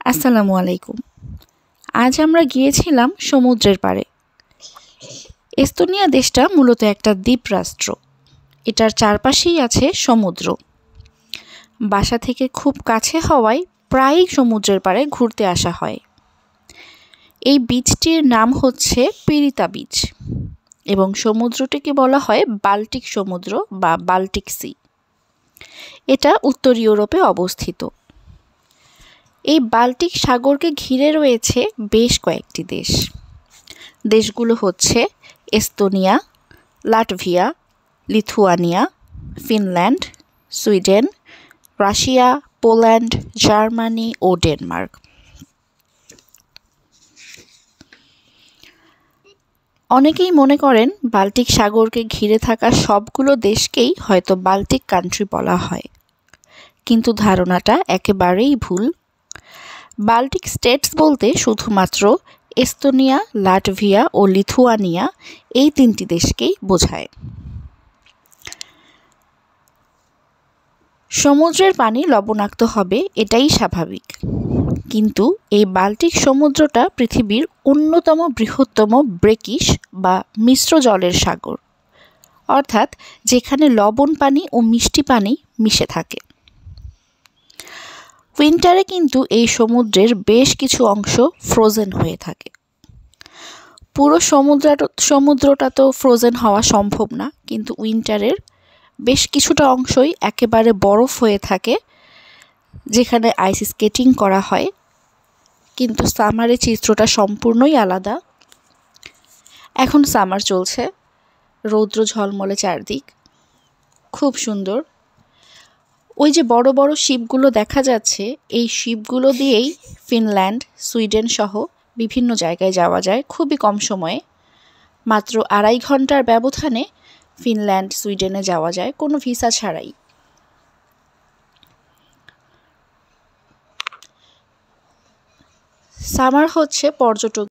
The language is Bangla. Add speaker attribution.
Speaker 1: আসসালামু আলাইকুম। আজ আমরা গিয়েছিলাম সমুদ্রের পাড়ে। এস্তোনিয়া দেশটা মূলত একটা দ্বীপরাষ্ট্র। এটার চারপাশেই আছে সমুদ্র। বাসা থেকে খুব কাছে হওয়ায় প্রায়ই সমুদ্রের পাড়ে ঘুরতে আসা হয়। এই বীচটির নাম হচ্ছে পিরিতা বীচ এবং সমুদ্রটিকে বলা হয় বাল্টিক সমুদ্র বা বাল্টিক সি। এটা উত্তর ইউরোপে অবস্থিত। এই বাল্টিক সাগরকে ঘিরে রয়েছে বেশ কয়েকটি দেশ। দেশগুলো হচ্ছে Estonia, Latvia, Lithuania, Finland, Sweden, Russia, Poland, Germany ও ডেনমার্ক। অনেকেই মনে করেন বাল্টিক সাগরকে ঘিরে থাকা সবগুলো দেশকেই হয়তো বাল্টিক কান্ট্রি বলা হয়, কিন্তু ধারণাটা একেবারেই ভুল। বাল্টিক স্টেটস বলতে শুধুমাত্র এস্তোনিয়া, লাটভিয়া ও লিথুয়ানিয়া এই তিনটি দেশকেই বোঝায়। সমুদ্রের পানি লবণাক্ত হবে এটাই স্বাভাবিক, কিন্তু এই বাল্টিক সমুদ্রটা পৃথিবীর অন্যতম বৃহত্তম ব্রেকিশ বা মিশ্র জলের সাগর, অর্থাৎ যেখানে লবণ পানি ও মিষ্টি পানি মিশে থাকে। উইন্টারে কিন্তু এই সমুদ্রের বেশ কিছু অংশ ফ্রোজেন হয়ে থাকে। পুরো সমুদ্রটা তো ফ্রোজেন হওয়া সম্ভব না, কিন্তু উইন্টারের বেশ কিছুটা অংশই একেবারে বরফ হয়ে থাকে, যেখানে আইস স্কেটিং করা হয়। কিন্তু সামারের চিত্রটা সম্পূর্ণই আলাদা। এখন সামার চলছে, রৌদ্র ঝলমলে চারদিক, খুব সুন্দর। ওই যে বড় বড় শিপগুলো দেখা যাচ্ছে, এই শিপগুলো দিয়েই ফিনল্যান্ড, সুইডেন সহ বিভিন্ন জায়গায় যাওয়া যায় খুবই কম সময়ে। মাত্র 2.5 ঘন্টার ব্যবধানে ফিনল্যান্ড, সুইডেনে যাওয়া যায় কোনো ভিসা ছাড়াই। সামার হচ্ছে পর্যটক